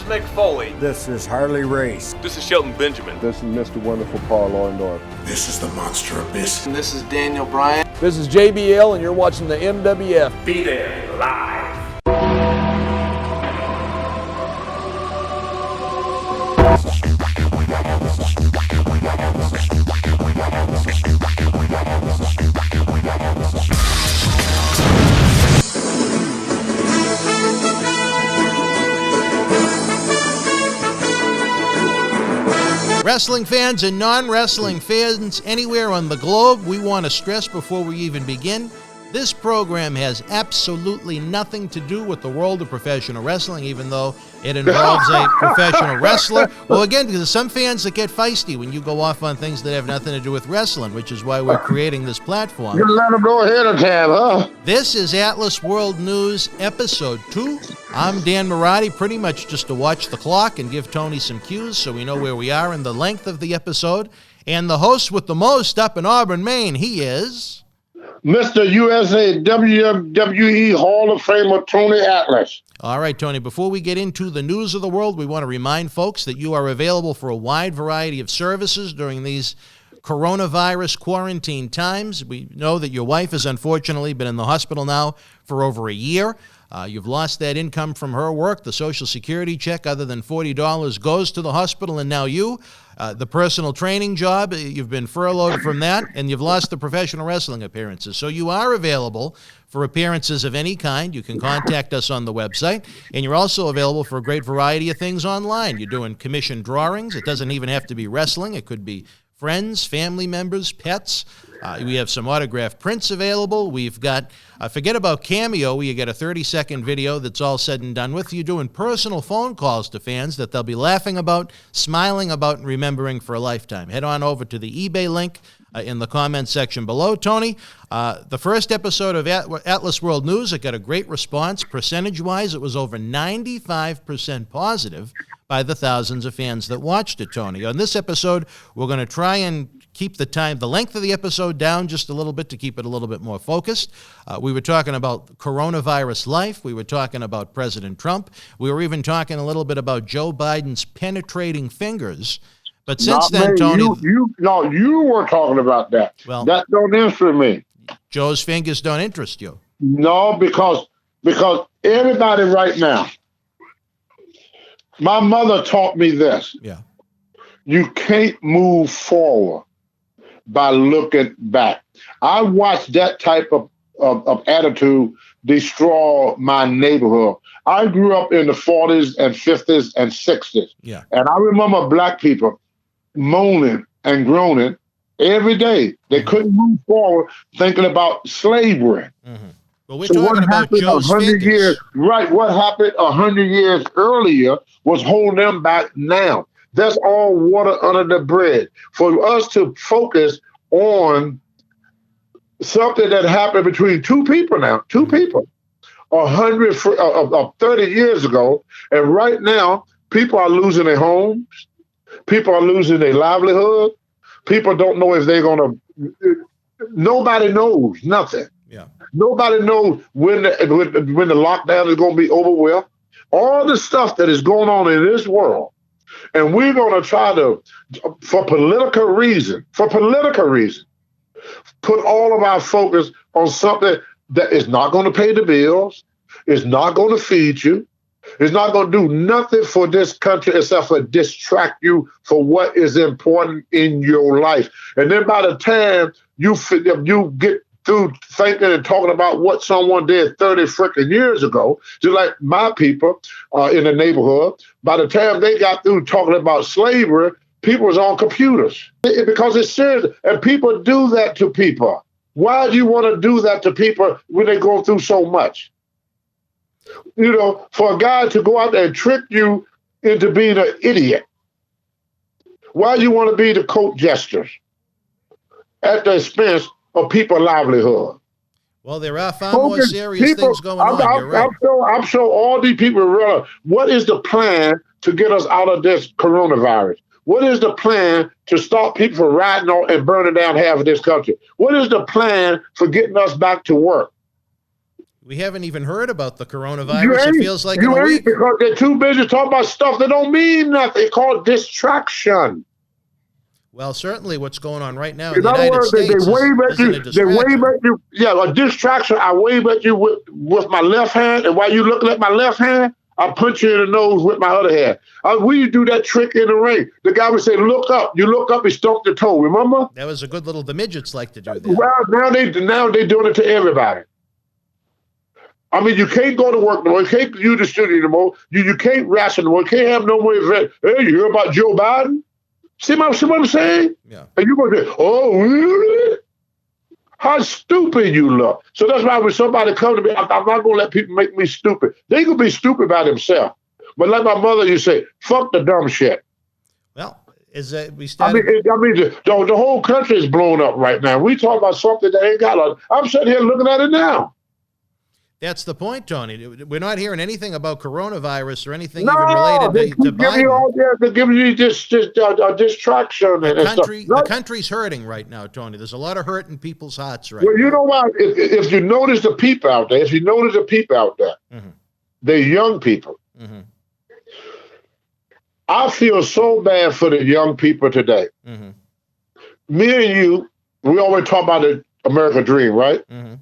Mick Foley. This is Harley Race. This is Shelton Benjamin. This is Mr. Wonderful Paul Orndorff. This is the Monster Abyss. And this is Daniel Bryan. This is JBL, and you're watching the MWF. Be there, live. Wrestling fans and non-wrestling fans anywhere on the globe, we want to stress before we even begin, this program has absolutely nothing to do with the world of professional wrestling, even though it involves a professional wrestler. Well, again, because there's some fans that get feisty when you go off on things that have nothing to do with wrestling, which is why we're creating this platform. You let them go ahead of time, huh? This is Atlas World News, Episode 2. I'm Dan Marotti, pretty much just to watch the clock and give Tony some cues so we know where we are in the length of the episode. And the host with the most up in Auburn, Maine, he is... Mr. USA WWE Hall of Famer Tony Atlas. All right, Tony, before we get into the news of the world, we want to remind folks that you are available for a wide variety of services during these coronavirus quarantine times. We know that your wife has unfortunately been in the hospital now for over a year. You've lost that income from her work. The Social Security check, other than $40, goes to the hospital, and now you. The personal training job, you've been furloughed from that, and you've lost the professional wrestling appearances. So you are available for appearances of any kind. You can contact us on the website, and you're also available for a great variety of things online. You're doing commissioned drawings. It doesn't even have to be wrestling. It could be friends, family members, pets. We have some autographed prints available. We've got, forget about Cameo, where you get a 30-second video that's all said and done with. You're doing personal phone calls to fans that they'll be laughing about, smiling about, and remembering for a lifetime. Head on over to the eBay link in the comments section below. Tony, the first episode of Atlas World News, it got a great response. Percentage-wise, it was over 95% positive by the thousands of fans that watched it, Tony. On this episode, we're going to try and keep the length of the episode down just a little bit to keep it a little bit more focused. We were talking about coronavirus life. We were talking about President Trump. We were even talking a little bit about Joe Biden's penetrating fingers. But since then, Tony... You were talking about that. Well, that don't interest me. Joe's fingers don't interest you. No, because everybody right now, my mother taught me this. Yeah. You can't move forward by looking back. I watched that type of attitude destroy my neighborhood. I grew up in the 40s and 50s and 60s. Yeah. And I remember black people moaning and groaning every day. They couldn't move forward thinking about slavery. Mm-hmm. Well, we're talking about Joe's fingers. Years, right, what happened 100 years earlier was holding them back now. That's all water under the bridge. For us to focus on something that happened between two people now, two people, 30 years ago, and right now, people are losing their homes. People are losing their livelihood. People don't know if they're going to, nobody knows nothing. Yeah. Nobody knows when the lockdown is going to be over with. All the stuff that is going on in this world. And we're going to try to, for political reason, put all of our focus on something that is not going to pay the bills, is not going to feed you, is not going to do nothing for this country except for distract you for what is important in your life. And then by the time you get through thinking and talking about what someone did 30 freaking years ago, just like my people in the neighborhood, by the time they got through talking about slavery, people was on computers because it's serious. And people do that to people. Why do you want to do that to people when they go through so much? You know, for a guy to go out there and trick you into being an idiot. Why do you want to be the court jester at the expense of people's livelihood? Well, there are far more serious things going on. You're right. I'm sure all these people realize what is the plan to get us out of this coronavirus? What is the plan to stop people from riding on and burning down half of this country? What is the plan for getting us back to work? We haven't even heard about the You coronavirus. It ain't, feels like in you a ain't week. because they're too busy talking about stuff that don't mean nothing. It's called distraction. Well, certainly what's going on right now in In the other United words, they States wave at isn't you. a They wave distraction. at you. Yeah, a distraction. I wave at you with my left hand, and while you looking at my left hand, I punch you in the nose with my other hand. We do that trick in the ring. The guy would say, "Look up." You look up, he stumped your toe. Remember? That was a good little. The midgets like to do that. Well, now they doing it to everybody. I mean, you can't go to work no more. You can't use the studio no more. You can't ration no more. You can't have no more event. Hey, you hear about Joe Biden? See what I'm saying? Yeah. And you're going to say, oh, really? How stupid you look. So that's why when somebody comes to me, I'm not going to let people make me stupid. They can be stupid by themselves. But like my mother, you say, fuck the dumb shit. Well, is that we I started? mean, the whole country is blown up right now. We talk about something that ain't got. I'm sitting here looking at it now. That's the point, Tony. We're not hearing anything about coronavirus or anything No, even related they to keep giving you Biden. all that. They're giving you this distraction and stuff. The country's hurting right now, Tony. There's a lot of hurt in people's hearts right Well, now. you know what? If you notice the people out there, Mm-hmm. they're young people. Mm-hmm. I feel so bad for the young people today. Mm-hmm. Me and you, we always talk about the American dream, right? Mm-hmm.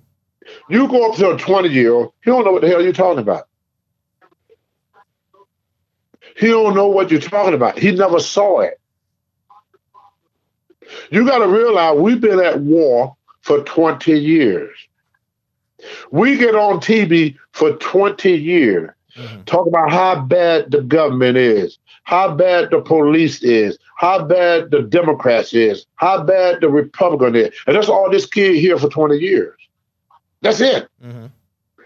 You go up to a 20-year-old, he don't know what the hell you're talking about. He don't know what you're talking about. He never saw it. You got to realize we've been at war for 20 years. We get on TV for 20 years, talk about how bad the government is, how bad the police is, how bad the Democrats is, how bad the Republican is. And that's all this kid here for 20 years. That's it. Mm-hmm.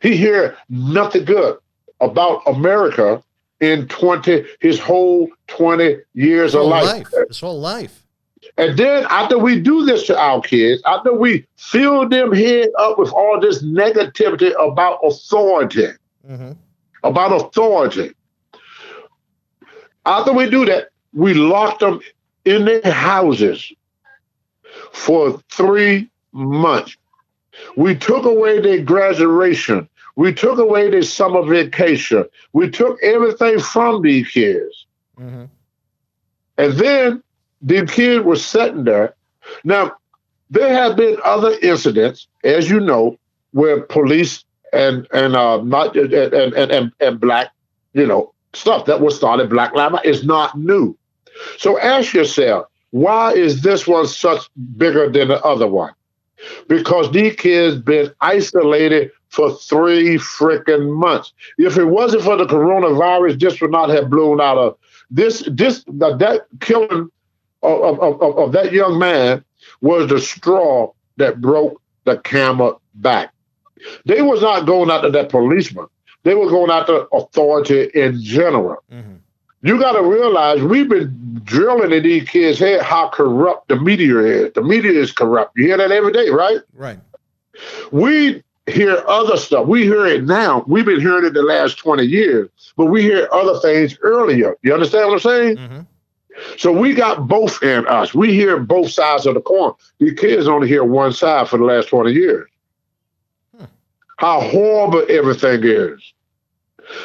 He hear nothing good about America in his whole 20 years of life. His whole life. And then after we do this to our kids, after we fill them head up with all this negativity about authority, after we do that, we lock them in their houses for 3 months. We took away their graduation. We took away their summer vacation. We took everything from these kids. Mm-hmm. And then the kid was sitting there. Now, there have been other incidents, as you know, where police and black, stuff that was started, Black Lives Matter, is not new. So ask yourself, why is this one such bigger than the other one? Because these kids been isolated for 3 freaking months. If it wasn't for the coronavirus, this would not have blown out of that killing of that young man was the straw that broke the camel back. They was not going after that policeman. They were going after authority in general. Mm-hmm. You got to realize we've been drilling in these kids' head how corrupt the media is. The media is corrupt. You hear that every day, right? Right. We hear other stuff. We hear it now. We've been hearing it the last 20 years, but we hear other things earlier. You understand what I'm saying? Mm-hmm. So we got both in us. We hear both sides of the coin. These kids only hear one side for the last 20 years. How horrible everything is.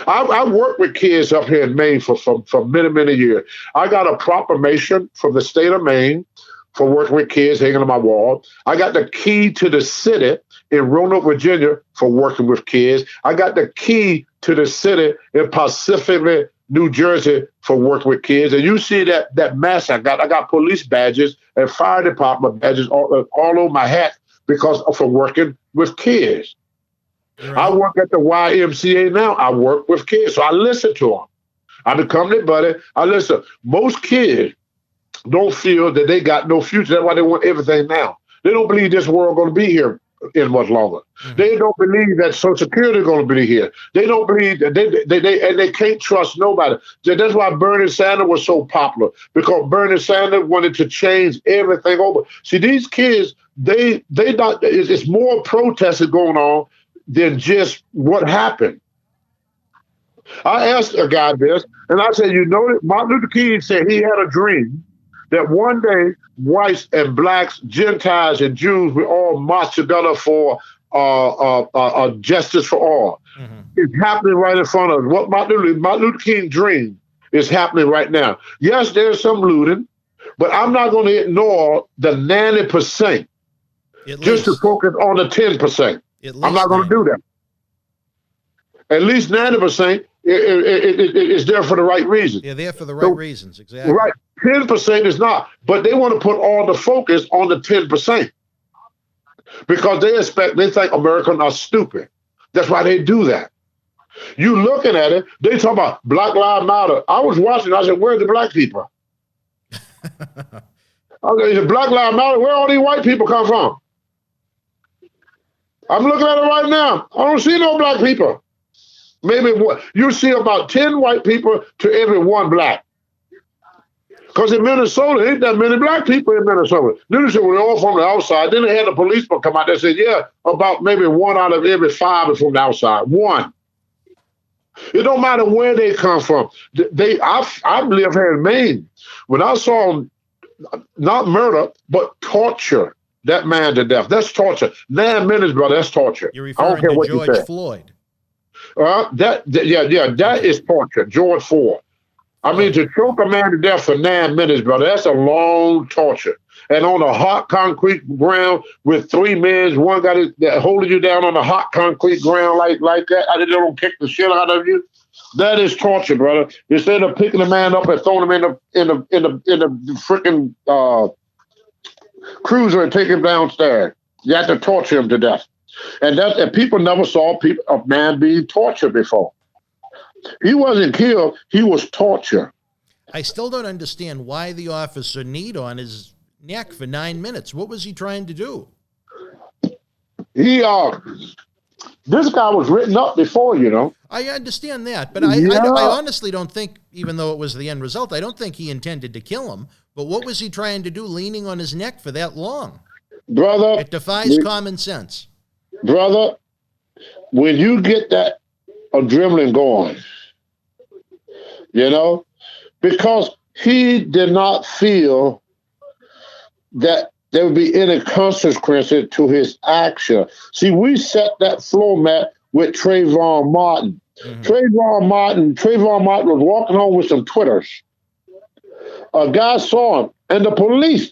I worked with kids up here in Maine for many, many years. I got a proclamation from the state of Maine for working with kids hanging on my wall. I got the key to the city in Roanoke, Virginia for working with kids. I got the key to the city in Pacific, New Jersey for working with kids. And you see that mask I got police badges and fire department badges all over my hat because for working with kids. Right. I work at the YMCA now. I work with kids, so I listen to them. I become their buddy. I listen. Most kids don't feel that they got no future. That's why they want everything now. They don't believe this world going to be here in much longer. Mm-hmm. They don't believe that Social Security is going to be here. They don't believe that they can't trust nobody. That's why Bernie Sanders was so popular, because Bernie Sanders wanted to change everything over. See, these kids, it's more protesting going on than just what happened. I asked a guy this, and I said, Martin Luther King said he had a dream that one day whites and blacks, Gentiles and Jews will all march together for justice for all. Mm-hmm. It's happening right in front of us. What Martin Luther King dream is happening right now. Yes, there's some looting, but I'm not going to ignore the 90% just to focus on the 10%. I'm not going to do that. At least 90% is there for the right reasons. They're there for the right reasons, exactly. Right. 10% is not, but they want to put all the focus on the 10% because they think Americans are stupid. That's why they do that. You looking at it, they talk about Black Lives Matter. I was watching, I said, where's the black people? Okay, Black Lives Matter, where all these white people come from? I'm looking at it right now. I don't see no black people. Maybe you see about 10 white people to every one black. Because in Minnesota, ain't that many black people in Minnesota. Then they said, well, they're all from the outside. Then they had a policeman come out there and said, yeah, about maybe 1 out of every 5 is from the outside. 1. It don't matter where they come from. I live here in Maine. When I saw not murder, but torture that man to death. That's torture. 9 minutes, brother, that's torture. You're referring to George Floyd. That is torture. George Floyd. I mean, to choke a man to death for 9 minutes, brother, that's a long torture. And on a hot concrete ground with 3 men, one guy holding you down on a hot concrete ground like that, they don't kick the shit out of you. That is torture, brother. Instead of picking a man up and throwing him in the freaking cruiser and take him downstairs, you have to torture him to death. And people never saw a man being tortured before. He wasn't killed. He was tortured. I still don't understand why the officer kneed on his neck for 9 minutes. What was he trying to do? This guy was written up before, you know. I understand that, but I honestly don't think, even though it was the end result, I don't think he intended to kill him. But what was he trying to do leaning on his neck for that long? Brother. It defies common sense. Brother, when you get that adrenaline going, you know, because he did not feel that there would be any consequences to his action. See, we set that floor mat with Trayvon Martin. Mm-hmm. Trayvon Martin was walking home with some Twitters. A guy saw him, and the police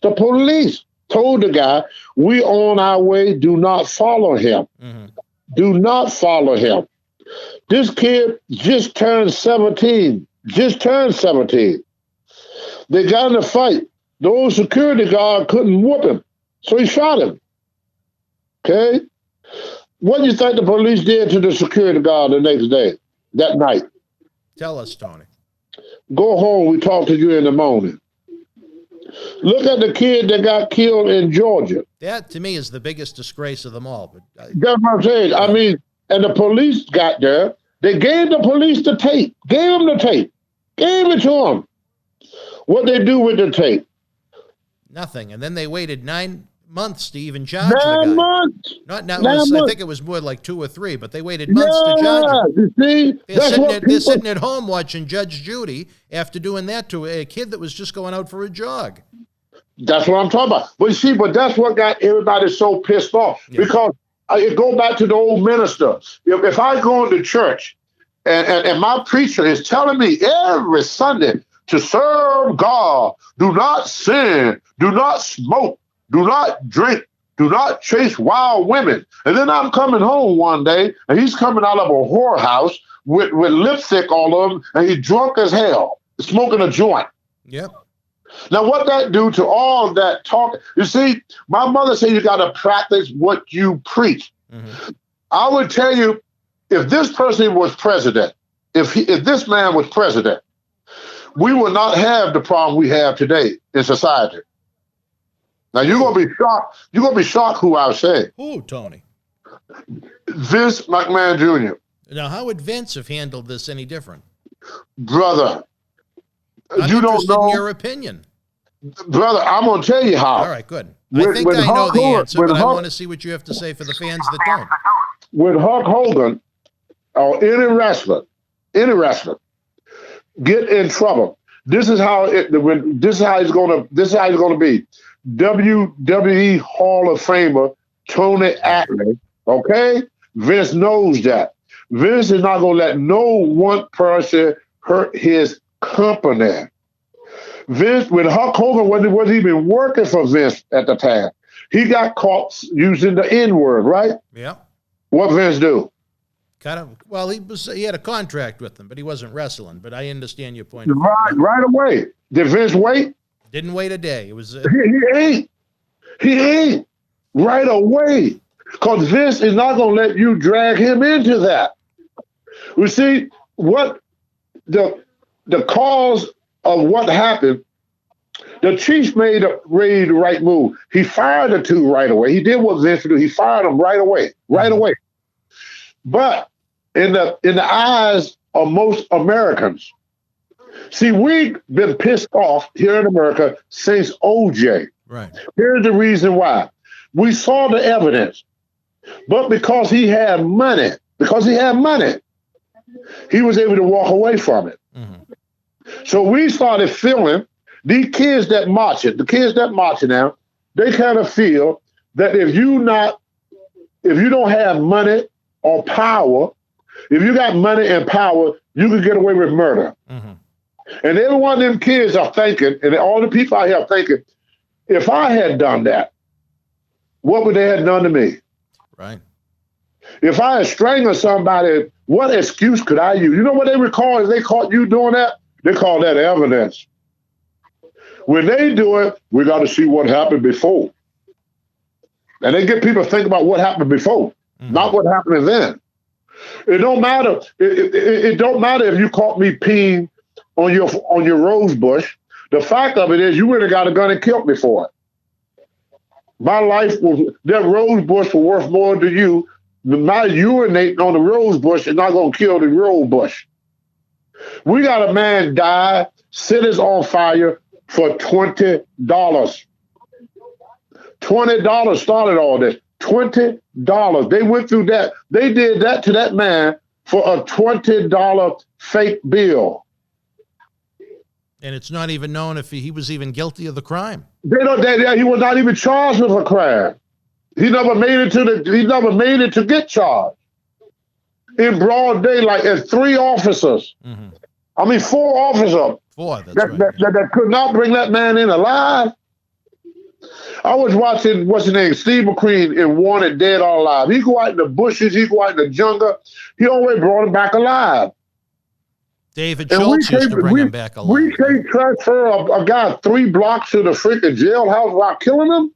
told the guy, we on our way, do not follow him. Mm-hmm. Do not follow him. This kid just turned 17. They got in a fight. The old security guard couldn't whoop him, so he shot him. Okay? What do you think the police did to the security guard the next day, that night? Tell us, Tony. Go home, we talk to you in the morning. Look at the kid that got killed in Georgia. That, to me, is the biggest disgrace of them all. But that's what I'm saying. I mean, and the police got there. They gave the police the tape. Gave them the tape. Gave it to them. What they do with the tape? Nothing. And then they waited 9 months to even charge the guy. 9 months. I think it was more like 2 or 3, but they waited months to charge him. You see, they're sitting at home watching Judge Judy after doing that to a kid that was just going out for a jog. That's what I'm talking about. But see, that's what got everybody so pissed off. Yeah. Because it go back to the old minister. If I go into church and my preacher is telling me every Sunday to serve God, do not sin, do not smoke, do not drink, do not chase wild women. And then I'm coming home one day, and he's coming out of a whorehouse with lipstick all over him, and he's drunk as hell, smoking a joint. Yep. Now, what that do to all that talk? You see, my mother said you got to practice what you preach. Mm-hmm. I would tell you, if this person was president, if this man was president, we would not have the problem we have today in society. Now, you're going to be shocked. You're going to be shocked who I say. Who, Tony? Vince McMahon Jr. Now, how would Vince have handled this any different? Brother, I'm interested in your opinion. Brother, I'm going to tell you how. All right, good. I think I know the answer, but I want to see what you have to say for the fans that don't. When Hulk Hogan or any wrestler get in trouble, this is how he's going to be. WWE Hall of Famer Tony Atlee Okay? Vince knows that. Vince is not going to let no one person hurt his company. Vince, when Hulk Hogan wasn't even working for Vince at the time, he got caught using the N-word, right? Yeah. What Vince do? Kind of. Well, he had a contract with them, but he wasn't wrestling. But I understand your point. Right away. Did Vince wait? Didn't wait a day. It was. He ain't right away, because Vince is not going to let you drag him into that. You see what the cause of what happened. The Chiefs made the right move. He fired the two right away. He did what Vince do. He fired them right away. But in the eyes of most Americans, see, we've been pissed off here in America since OJ. Right. Here's the reason why. We saw the evidence, but because he had money, he was able to walk away from it. Mm-hmm. So we started feeling these kids that marching now, they kind of feel that if you don't have money or power, if you got money and power, you can get away with murder. Mm-hmm. And every one of them kids are thinking, and all the people out here are thinking, if I had done that, what would they have done to me? Right. If I had strangled somebody, what excuse could I use? You know what they would call if they caught you doing that? They call that evidence. When they do it, we got to see what happened before. And they get people to think about what happened before, not what happened then. It don't matter. It don't matter if you caught me peeing on your rose bush. The fact of it is, you would have got a gun and killed me for it. My life that rose bush was worth more to you. My urinating on the rose bush is not going to kill the rose bush. We got a man die, cities on fire for $20. $20 started all this. $20. They went through that. They did that to that man for a $20 fake bill. And it's not even known if he was even guilty of the crime. He was not even charged with a crime. He never made it to get charged. In broad daylight, and 3 officers. Mm-hmm. I mean, 4 officers. 4, that's right. That could not bring that man in alive. I was watching, what's his name, Steve McQueen in Wanted Dead or Alive. He go out in the bushes, he go out in the jungle. He always brought him back alive. David Schultz used to bring him back alive. We can't transfer a guy 3 blocks to the freaking jailhouse while killing him.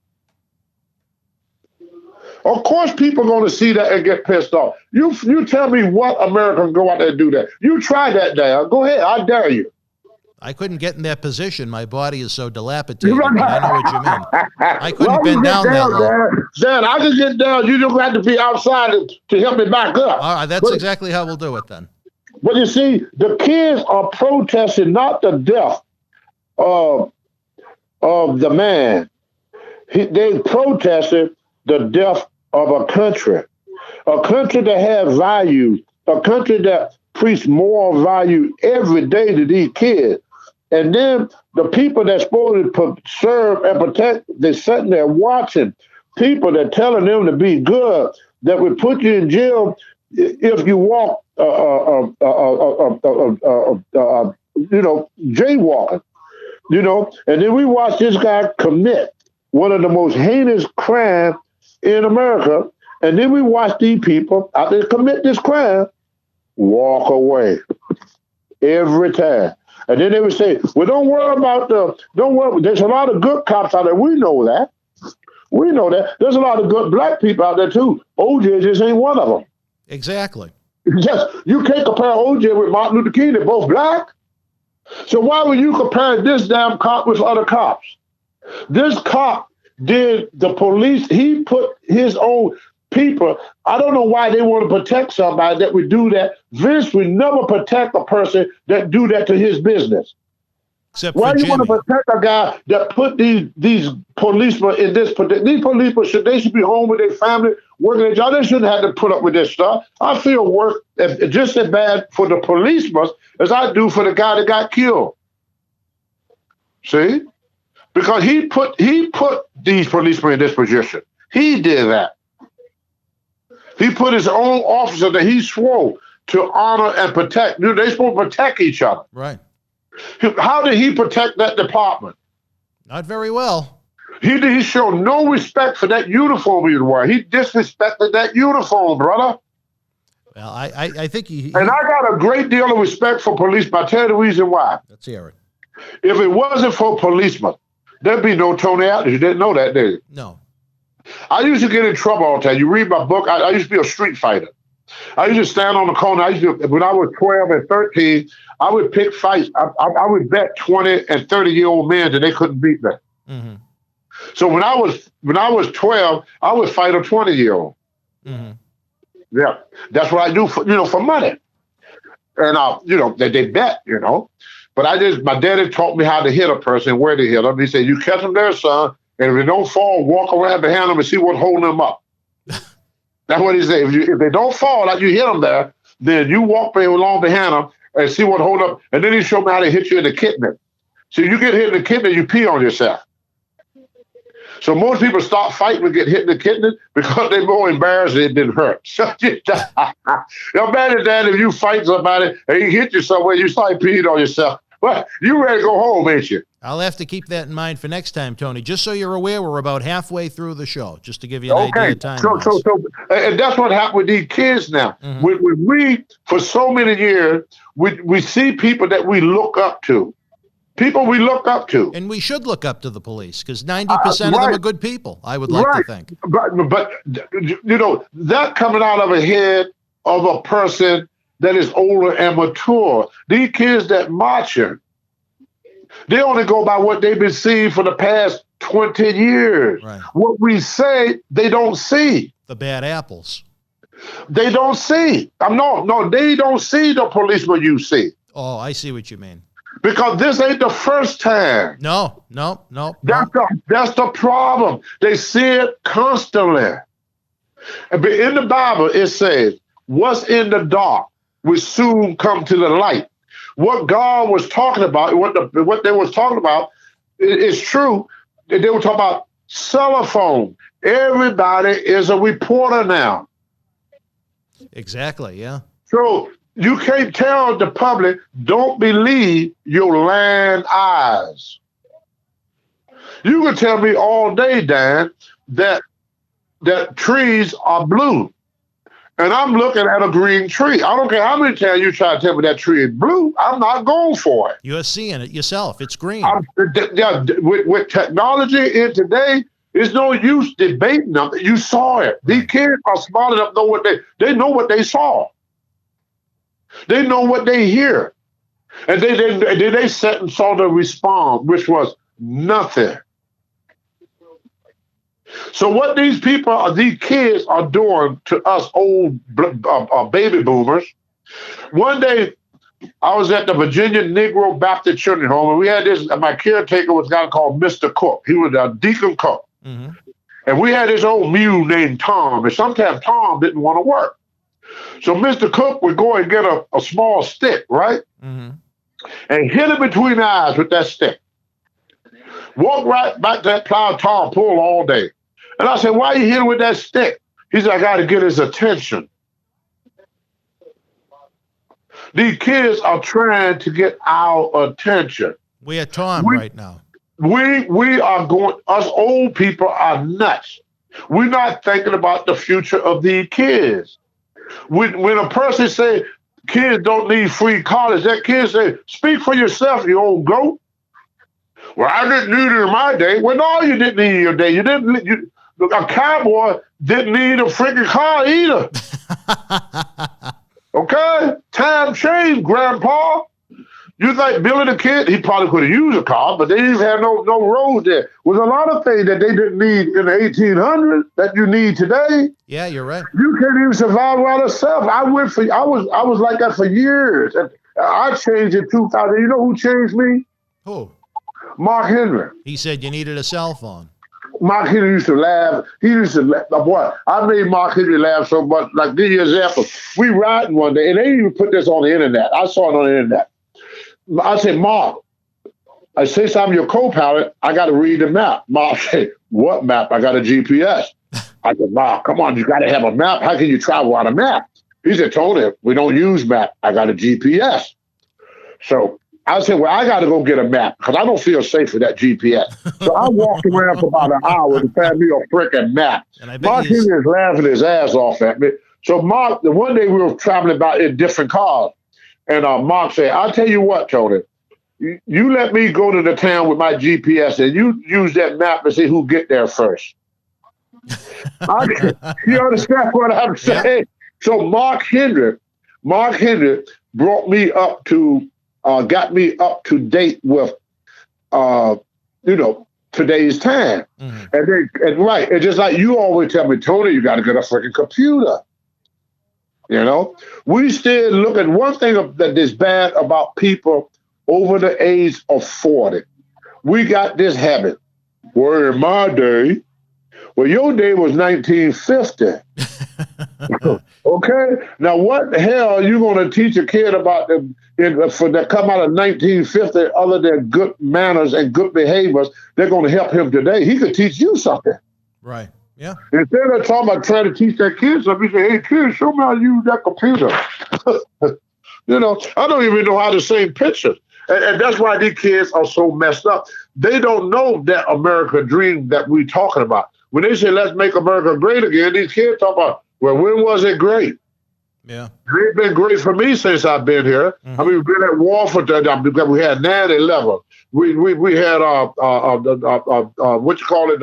Of course, people are going to see that and get pissed off. You tell me what Americans go out there and do that. You try that, Dad. Go ahead. I dare you. I couldn't get in that position. My body is so dilapidated. I know what you mean. I couldn't bend down that low. Dad, I can get down. You don't have to be outside to help me back up. All right, that's exactly how we'll do it then. But you see, the kids are protesting not the death of the man. They protested the death of a country that has values, a country that preaches moral value every day to these kids. And then the people that's supposed to serve and protect, they're sitting there watching people that telling them to be good, that would put you in jail if you walk, jaywalking, and then we watch this guy commit one of the most heinous crimes in America, and then we watch these people out there commit this crime, walk away every time. And then they would say, well, don't worry, there's a lot of good cops out there. We know that. There's a lot of good black people out there too. OJ just ain't one of them. Exactly. You can't compare OJ with Martin Luther King. They're both black. So why would you compare this damn cop with other cops? This cop did the police. He put his own people. I don't know why they want to protect somebody that would do that. Vince would never protect a person that do that to his business. Except why do you Jimmy. want to protect a guy that put these policemen in this? These policemen should be home with their family, working their job. They shouldn't have to put up with this stuff. I feel work just as bad for the policemen as I do for the guy that got killed. See? Because he put these policemen in this position. He did that. He put his own officer that he swore to honor and protect. They're supposed to protect each other. Right. How did he protect that department? Not very well. He showed no respect for that uniform he was wearing. He disrespected that uniform, brother. Well, I think he and I got a great deal of respect for police, but I'll tell you the reason why. Let's hear it. If it wasn't for policemen, there'd be no Tony Atlas. You didn't know that, did you? No. I used to get in trouble all the time. You read my book, I used to be a street fighter. I used to stand on the corner. When I was 12 and 13, I would pick fights. I would bet 20 and 30-year-old men that they couldn't beat me. Mm-hmm. So when I was 12, I would fight a 20-year-old. Mm-hmm. Yeah, that's what I do for money. And they bet, But my daddy taught me how to hit a person, where to hit them. He said, "You catch them there, son, and if they don't fall, walk around behind them and see what's holding them up." That's what he said. If they don't fall, like you hit them there, then you walk along behind them and see what hold up. And then he showed me how to hit you in the kidney. So you get hit in the kidney, you pee on yourself. So most people stop fighting and get hit in the kidney because they're more embarrassed than it didn't hurt. Imagine that if you fight somebody and he hit you somewhere, you start peeing on yourself. But you ready to go home, ain't you? I'll have to keep that in mind for next time, Tony. Just so you're aware, we're about halfway through the show, just to give you an idea of time. So, and that's what happened with these kids now. Mm-hmm. When we, for so many years, we see people that we look up to. People we look up to. And we should look up to the police, because 90% of them are good people, I would like to think. But that coming out of a head of a person that is older and mature. These kids that marching, they only go by what they've been seeing for the past 20 years. Right. What we say, they don't see. The bad apples. They don't see. No, they don't see the policeman you see. Oh, I see what you mean. Because this ain't the first time. No. That's the problem. They see it constantly. But in the Bible, it says, what's in the dark will soon come to the light. What God was talking about, what they was talking about is true. They were talking about cell phone. Everybody is a reporter now. Exactly, yeah. So you can't tell the public, don't believe your lying eyes. You can tell me all day, Dan, that trees are blue. And I'm looking at a green tree. I don't care how many times you try to tell me that tree is blue. I'm not going for it. You're seeing it yourself. It's green. With technology in today, there's no use debating them. You saw it. These kids are smart enough to know they know what they saw. They know what they hear. And they sat and saw the response, which was nothing. So what these kids are doing to us old baby boomers. One day, I was at the Virginia Negro Baptist Children's Home, and we had my caretaker was a guy called Mr. Cook. He was a Deacon Cook. Mm-hmm. And we had this old mule named Tom, and sometimes Tom didn't want to work. So Mr. Cook would go and get a small stick, right? Mm-hmm. And hit it between the eyes with that stick. Walk right back to that plow Tom pulled all day. And I said, why are you hitting with that stick? He said, I got to get his attention. These kids are trying to get our attention. We are Tom right now. We are going, us old people are nuts. We're not thinking about the future of these kids. When a person say kids don't need free college, that kid say, speak for yourself, you old goat. Well, I didn't need it in my day. Well, no, you didn't need it in your day. A cowboy didn't need a freaking car either. Okay? Time changed, Grandpa. You think Billy the Kid, he probably could have used a car, but they didn't have no road there. There's a lot of things that they didn't need in the 1800s that you need today. Yeah, you're right. You can't even survive by yourself. I was like that for years. And I changed in 2000. You know who changed me? Who? Mark Henry. He said you needed a cell phone. Mark Henry used to laugh. Boy, I made Mark Henry laugh so much. Like, give you an example. We riding one day, and they even put this on the internet. I saw it on the internet. I said, Mark, since I'm your co-pilot, I got to read the map. Mark said, what map? I got a GPS. I said, Mark, come on, you got to have a map. How can you travel without a map? He said, Tony, we don't use map. I got a GPS. So I said, well, I got to go get a map because I don't feel safe with that GPS. So I walked around for about an hour to find me a freaking map. Mark Henry is laughing his ass off at me. So Mark, the one day we were traveling about in different cars, and Mark said, I'll tell you what, Tony, you let me go to the town with my GPS and you use that map and see who get there first. You understand what I'm saying? Yeah. So Mark Henry brought me up to, got me up to date with, today's time. Mm-hmm. And just like you always tell me, Tony, you got to get a freaking computer. We still look at one thing that is bad about people over the age of 40. We got this habit. Well, in my day, your day was 1950. Okay? Now, what the hell are you going to teach a kid about that come out of 1950 other than good manners and good behaviors? They're going to help him today. He could teach you something. Right. Yeah. Instead of talking about trying to teach that kid something, you say, hey, kid, show me how to use that computer. I don't even know how to save pictures. And that's why these kids are so messed up. They don't know that America dream that we're talking about. When they say, let's make America great again, these kids talk about, well, when was it great? Yeah. It's been great for me since I've been here. Mm-hmm. I mean, we've been at war for that because we had 9/11. We had what you call it,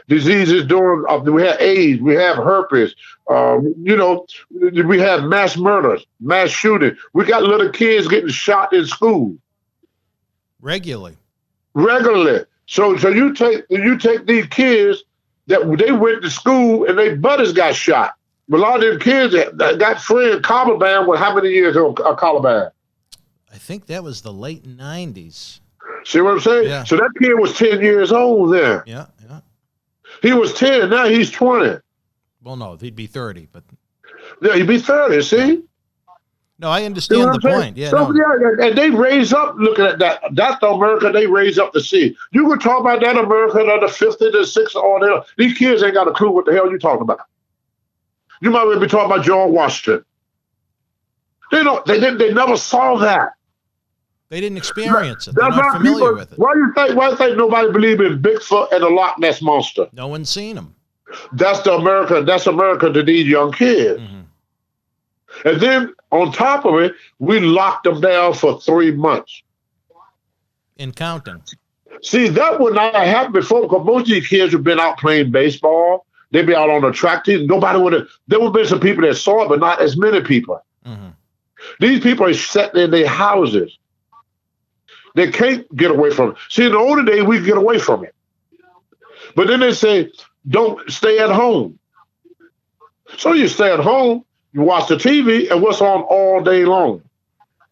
diseases during. We had AIDS. We have herpes. We have mass murders, mass shooting. We got little kids getting shot in school regularly. So you take these kids that they went to school and their buddies got shot. But a lot of them kids that got free in Columbine with how many years on Columbine? I think that was the late 90s. See what I'm saying? Yeah. So that kid was 10 years old then. Yeah. He was 10, now he's 20. Well, no, he'd be 30, but... Yeah, he'd be 30, see? No, I understand the point. Yeah, and they raise up looking at that. That's the America they raise up to see. You can talk about that America of the 50s, the 60s, all that. These kids ain't got a clue what the hell you're talking about. You might be talking about George Washington. They never saw that. They didn't experience it. They're not familiar with it. Why do you think nobody believe in Bigfoot and the Loch Ness Monster? No one's seen them. That's America to these young kids. Mm-hmm. And then on top of it, we locked them down for 3 months. In counting. See, that would not have happened before because most of these kids have been out playing baseball. They'd be out on the track team. There would have been some people that saw it, but not as many people. Mm-hmm. These people are sitting in their houses. They can't get away from it. See, in the older days, we could get away from it. But then they say, don't stay at home. So you stay at home, you watch the TV, and what's on all day long?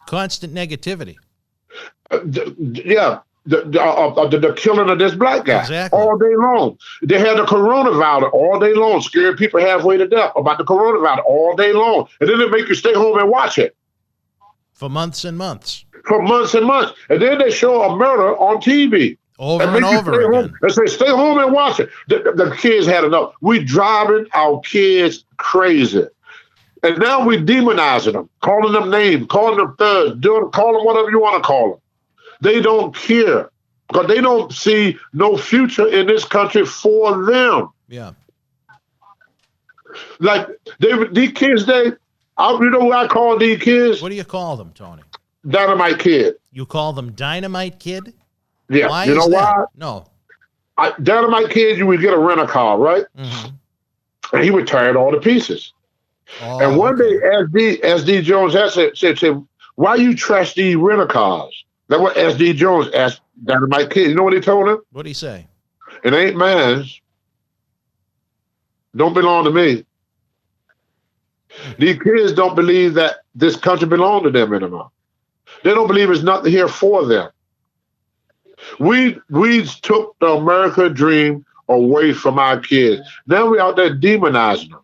Constant negativity. The killing of this black guy. Exactly. All day long. They had the coronavirus all day long, scaring people halfway to death about the coronavirus all day long. And then they make you stay home and watch it. For months and months. And then they show a murder on TV. Over and over again. They say, stay home and watch it. The kids had enough. We driving our kids crazy. And now we demonizing them, calling them names, calling them thugs, call them whatever you want to call them. They don't care because they don't see no future in this country for them. Yeah. Like these kids, you know what I call these kids? What do you call them, Tony? Dynamite Kid. You call them Dynamite Kid? Yeah. Why you know why? No. Dynamite Kid, you would get a rent-a-car, right? Mm-hmm. And he would tear it all to pieces. Oh, and one day, SD Jones said, why you trash these rent-a-cars? That's what SD Jones asked Dynamite Kid. You know what he told him? What'd he say? It ain't mine. Don't belong to me. These kids don't believe that this country belongs to them anymore. They don't believe there's nothing here for them. We took the American dream away from our kids. Now we're out there demonizing them.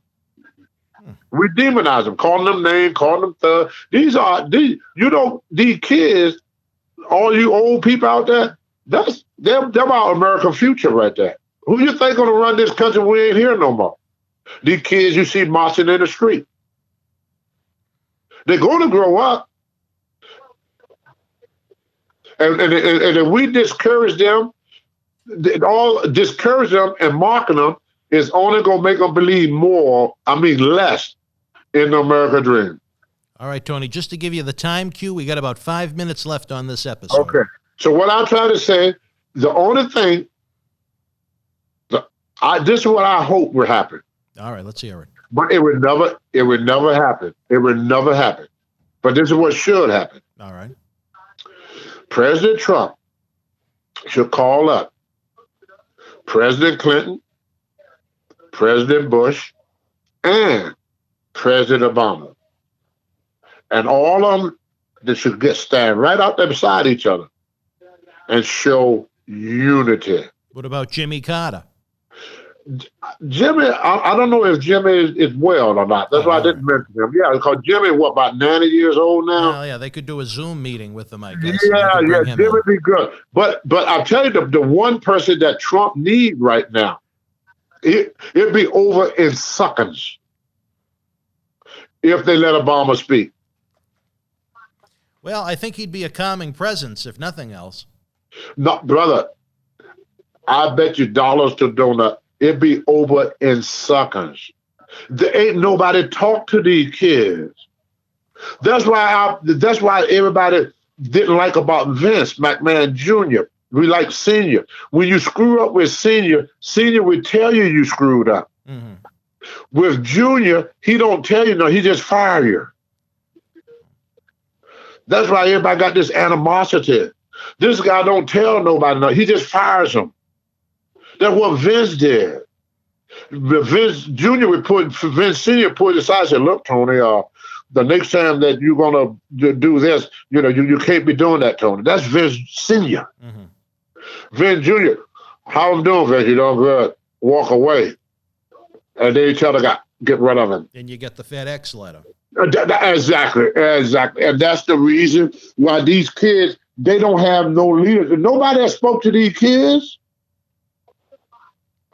We demonize them, calling them names, calling them thugs. These kids, all you old people out there, they're our American future right there. Who you think gonna run this country? We ain't here no more. These kids you see marching in the street. They're going to grow up. And if we discourage them, discourage them and market them is only going to make them believe less in the American dream. All right, Tony, just to give you the time cue, we got about 5 minutes left on this episode. Okay. So what I'm trying to say, the only thing, this is what I hope will happen. All right, let's hear it. But it would never happen. It would never happen. But this is what should happen. All right. President Trump should call up President Clinton, President Bush, and President Obama. And all of them, they should stand right out there beside each other and show unity. What about Jimmy Carter? Jimmy, I don't know if Jimmy is well or not. That's why I didn't mention him. Yeah, because Jimmy, about 90 years old now? Well, yeah, they could do a Zoom meeting with him, I guess. Yeah, Jimmy would be good. But I'll tell you, the one person that Trump needs right now, it'd be over in seconds if they let Obama speak. Well, I think he'd be a calming presence, if nothing else. No, brother, I bet you dollars to donut. It'd be over in seconds. There ain't nobody talk to these kids. That's why everybody didn't like about Vince McMahon Jr. We like Senior. When you screw up with Senior would tell you screwed up. Mm-hmm. With Junior, he don't tell you no, he just fire you. That's why everybody got this animosity. This guy don't tell nobody no, he just fires them. That's what Vince did. Vince Jr. would Vince Senior put aside and said, look, Tony, the next time that you're gonna do this, you can't be doing that, Tony. That's Vince Senior. Mm-hmm. Vince Jr., how I'm doing, Vince? You doing good? Walk away. And then each other get rid of him. And you get the FedEx letter. Exactly. And that's the reason why these kids, they don't have no leaders. Nobody has spoke to these kids.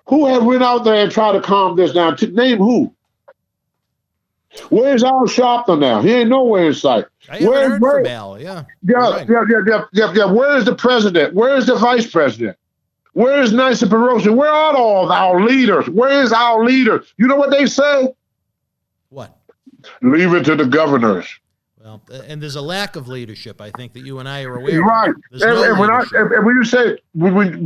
Who have went out there and tried to calm this down? Name who? Where's Al Sharpton now? He ain't nowhere in sight. I haven't heard from Al, yeah. Yeah. Where is the president? Where is the vice president? Where is Nancy Pelosi? Where are all our leaders? Where is our leader? You know what they say? What? Leave it to the governors. Well, and there's a lack of leadership, I think, that you and I are aware right. of. Right. And when you say, when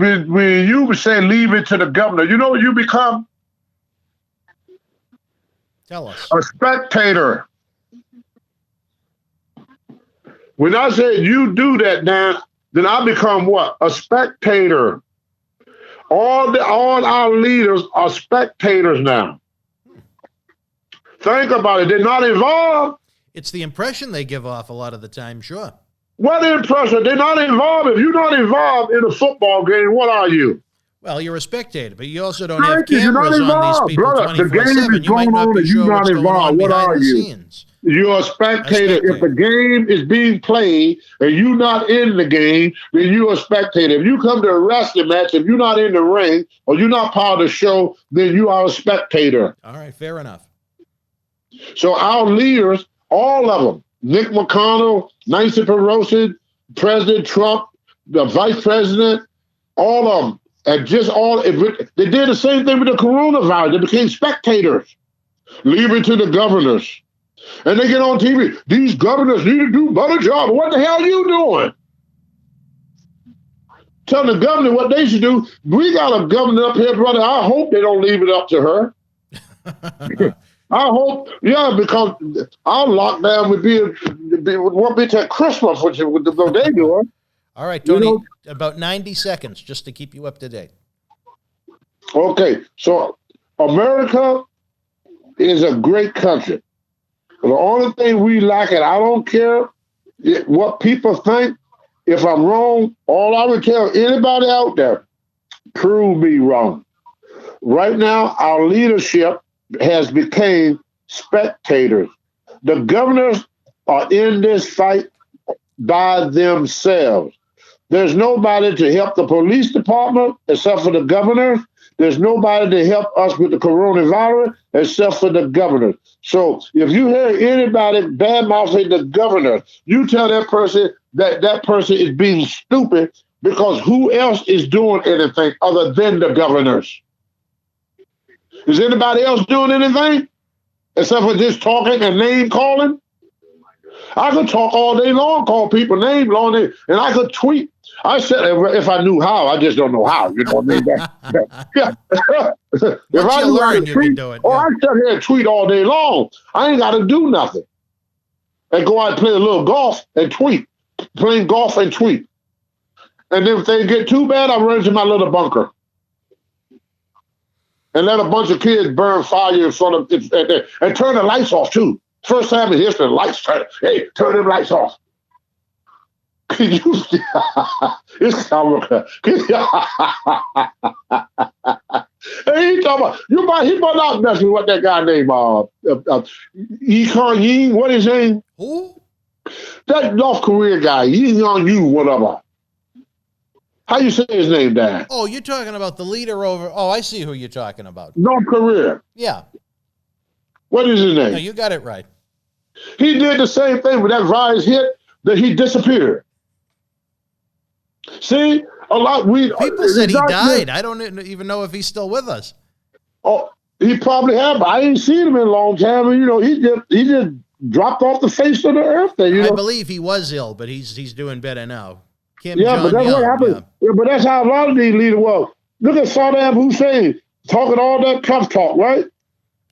you say leave it to the governor, you know what you become? Tell us. A spectator. When I say you do that, then I become what? A spectator. All our leaders are spectators now. Think about it. They're not involved. It's the impression they give off a lot of the time, sure. What impression? They're not involved. If you're not involved in a football game, what are you? Well, you're a spectator, but you also don't have cameras on these people brother, 24/7. the game is you might not be sure what's going on what behind are the you? scenes. You're a spectator. If the game is being played and you're not in the game, then you're a spectator. If you come to a wrestling match, if you're not in the ring or you're not part of the show, then you are a spectator. All right, fair enough. So our leaders, all of them, Nick McConnell, Nancy Pelosi, President Trump, the vice president, all of them, and they did the same thing with the coronavirus. They became spectators. Leave it to the governors. And they get on TV. These governors need to do a better job. What the hell are you doing? Tell the governor what they should do. We got a governor up here, brother. I hope they don't leave it up to her. I hope, because our lockdown won't be till Christmas, which is what they doing. All right, Tony, about 90 seconds just to keep you up to date. Okay, so America is a great country. The only thing we lack, and I don't care what people think, if I'm wrong, all I would tell anybody out there, prove me wrong. Right now, our leadership has become spectators. The governors are in this fight by themselves. There's nobody to help the police department except for the governor. There's nobody to help us with the coronavirus except for the governor. So if you hear anybody bad-mouthing the governor, you tell that person that that person is being stupid because who else is doing anything other than the governors? Is anybody else doing anything except for just talking and name calling? I could talk all day long, call people names all day, and I could tweet. I said if I knew how, I just don't know how. You know what I mean? Yeah. If I knew how to tweet, I sit here and tweet all day long. I ain't got to do nothing. And go out and play a little golf and tweet, playing golf and tweet. And then if they get too bad, I run into my little bunker and let a bunch of kids burn fire in front of it and turn the lights off too. First time in history, the lights turn. Hey, turn them lights off. Can you? It's comical. Hey, he talking about you might. He might not mess with what that guy named Econ Ying. What is his name? Who? That North Korea guy. Ying on you, whatever. How you say his name, Dan? Oh, you're talking about the leader over. Oh, I see who you're talking about. North Korea. Yeah. What is his name? No, you got it right. He did the same thing when that virus hit, that he disappeared. See, a lot people said he died. I don't even know if he's still with us. Oh, he probably have. I ain't seen him in a long time. And, he just dropped off the face of the earth. There, I believe he was ill, but he's doing better now. But that's what happened. Yeah, but that's how a lot of these leaders were. Look at Saddam Hussein talking all that tough talk, right?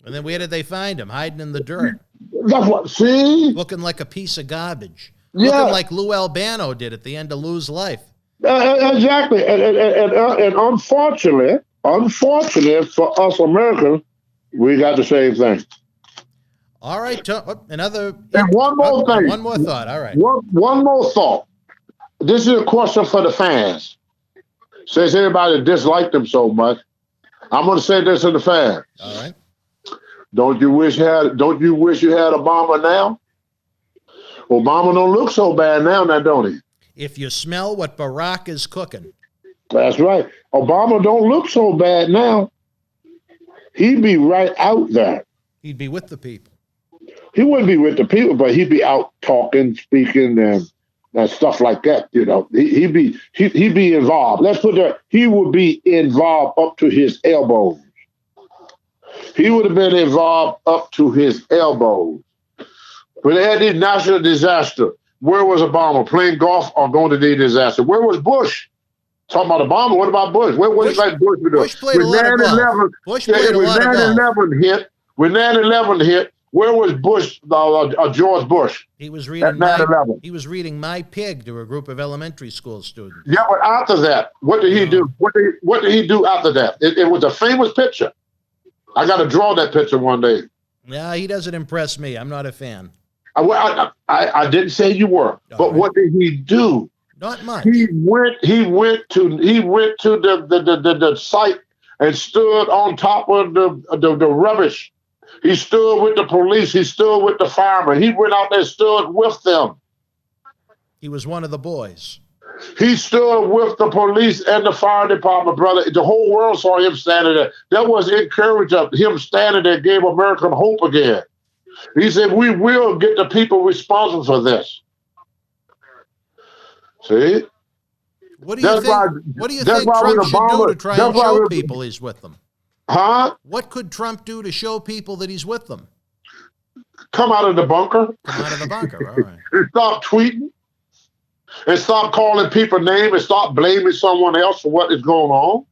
And then where did they find him? Hiding in the dirt. That's what. See, looking like a piece of garbage. Yeah. Looking like Lou Albano did at the end of Lou's life. Exactly, and unfortunately for us Americans, we got the same thing. All right, another. And one more thing. One more thought. All right. One more thought. This is a question for the fans. Since everybody disliked them so much, I'm going to say this to the fans. All right. Don't you wish you had Obama now? Obama don't look so bad now, don't he? If you smell what Barack is cooking. That's right. Obama don't look so bad now. He'd be right out there. He'd be with the people. He wouldn't be with the people, but he'd be out talking, speaking, and stuff like that. He'd be involved. Let's put that. He would be involved up to his elbows. He would have been involved up to his elbows. When they had this national disaster, where was Obama? Playing golf or going to the disaster? Where was Bush? Talking about Obama. What about Bush? What was like Bush? Bush played a lot of golf. Bush played a lot of golf. When 9/11 hit, where was Bush? George Bush. He was reading. He was reading My Pig to a group of elementary school students. Yeah, but after that, what did he do? What did he do after that? It was a famous picture. I got to draw that picture one day. Yeah, he doesn't impress me. I'm not a fan. I didn't say you were, but what did he do? Not much. He went to the site and stood on top of the rubbish. He stood with the police. He stood with the firemen. He went out there and stood with them. He was one of the boys. He stood with the police and the fire department, brother. The whole world saw him standing there. That was encouraging. Him standing there gave American hope again. He said, we will get the people responsible for this. See? What do you think Trump should do to try and show people he's with them? Huh? What could Trump do to show people that he's with them? Come out of the bunker. Come out of the bunker, all right. And stop tweeting. And stop calling people names and stop blaming someone else for what is going on.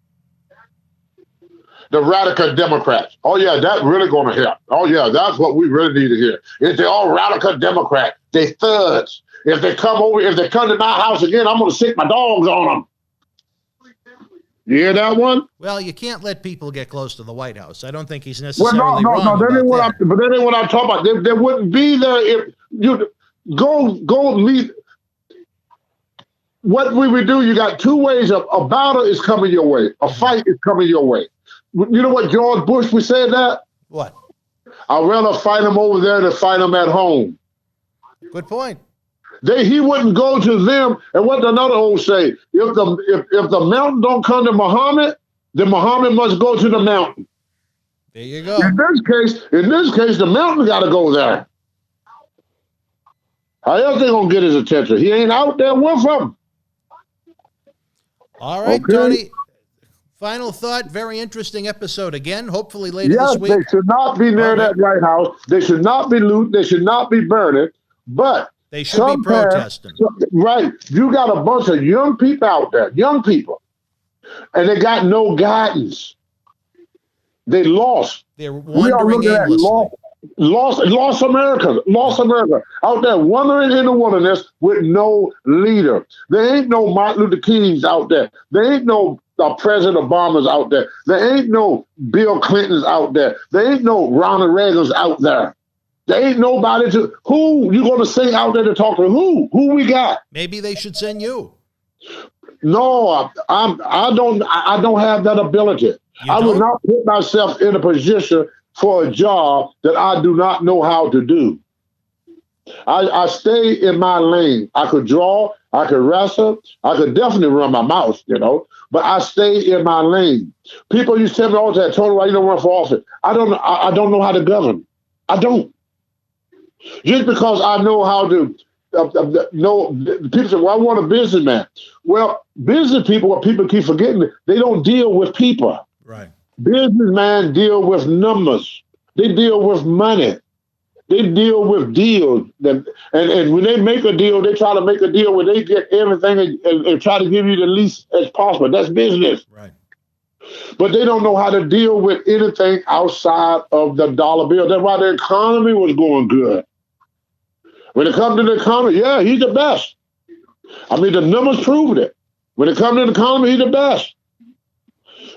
The radical Democrats. Oh, yeah, that's really going to help. Oh, yeah, that's what we really need to hear. If they're all radical Democrats, they thugs. If they come to my house again, I'm going to sick my dogs on them. You hear that one? Well, you can't let people get close to the White House. I don't think he's necessarily wrong. No, that ain't what I'm talking about. They wouldn't be there if you go meet. What we would do, you got two ways. A battle is coming your way. A fight is coming your way. You know what George Bush would say that? What? I'd rather fight him over there than fight him at home. Good point. He wouldn't go to them. And what another old say, if the mountain don't come to Muhammad, then Muhammad must go to the mountain. There you go. In this case, the mountain got to go there. How else they gonna get his attention? He ain't out there with them. All right, Okay. Tony. Final thought. Very interesting episode again. Hopefully later this week. They should not be near that White House. They should not be looting. They should not be burning. But they should be protesting. Right. You got a bunch of young people out there, young people, and they got no guidance. They lost. They're wandering aimlessly. Lost America out there wandering in the wilderness with no leader. There ain't no Martin Luther Kings out there. There ain't no President Obama's out there. There ain't no Bill Clintons out there. There ain't no Ronald Reagan's out there. There ain't nobody to who you going to sing out there to talk to who? Who we got? Maybe they should send you. No, I don't have that ability. I would not put myself in a position for a job that I do not know how to do. I stay in my lane. I could draw, I could wrestle, I could definitely run my mouth, but I stay in my lane. People used to tell me all the time, Tony, why you don't run for office? I don't know how to govern. I don't. Just because I know how to people say, well, I want a businessman. Well, business people, what people keep forgetting, they don't deal with people. Right. Businessmen deal with numbers. They deal with money. They deal with deals. And when they make a deal, they try to make a deal where they get everything and try to give you the least as possible. That's business. Right. But they don't know how to deal with anything outside of the dollar bill. That's why the economy was going good. When it comes to the economy, yeah, he's the best. I mean, the numbers proved it. When it comes to the economy, he's the best.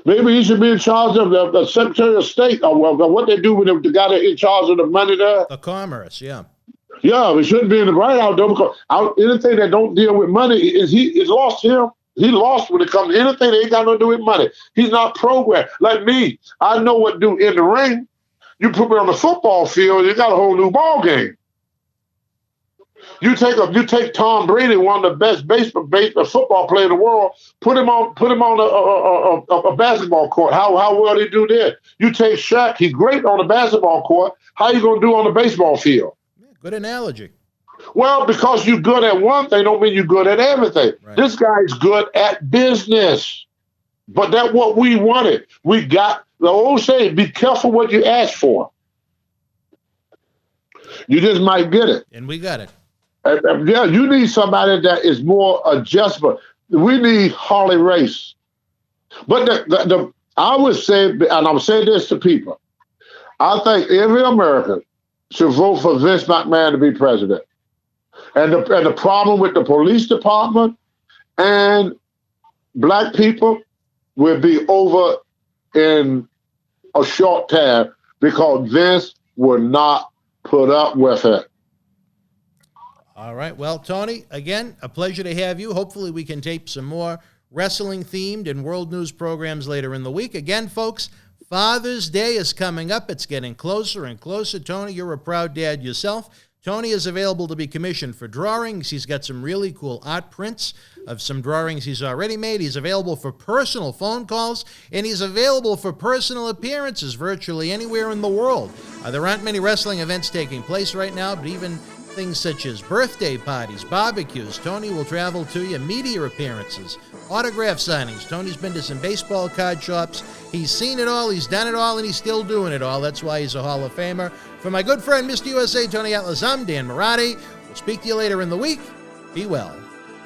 Maybe he should be in charge of the Secretary of State or what they do with the guy that in charge of the money there. The commerce, yeah. Yeah, he shouldn't be in the right out there because anything that don't deal with money it's lost him. He lost when it comes to anything that ain't got nothing to do with money. He's not programmed. Like me, I know what to do in the ring. You put me on the football field, you got a whole new ball game. You take Tom Brady, one of the best football players in the world, put him on a basketball court. How well he do there? You take Shaq, he's great on the basketball court. How you gonna do on the baseball field? Yeah, good analogy. Well, because you're good at one thing don't mean you're good at everything. Right. This guy's good at business. But that's what we wanted. We got the old saying, be careful what you ask for. You just might get it. And we got it. Yeah, you need somebody that is more adjustable. We need Harley Race. But I would say, and I'm saying this to people, I think every American should vote for Vince McMahon to be president. And the problem with the police department and black people will be over in a short time because Vince will not put up with it. All right. Well, Tony, again, a pleasure to have you. Hopefully we can tape some more wrestling-themed and world news programs later in the week. Again, folks, Father's Day is coming up. It's getting closer and closer. Tony, you're a proud dad yourself. Tony is available to be commissioned for drawings. He's got some really cool art prints of some drawings he's already made. He's available for personal phone calls, and he's available for personal appearances virtually anywhere in the world. There aren't many wrestling events taking place right now, but even things such as birthday parties, barbecues, Tony will travel to you, media appearances, autograph signings. Tony's been to some baseball card shops. He's seen it all, he's done it all, and he's still doing it all. That's why he's a Hall of Famer. For my good friend, Mr. USA, Tony Atlas, I'm Dan Marotti. We'll speak to you later in the week. Be well.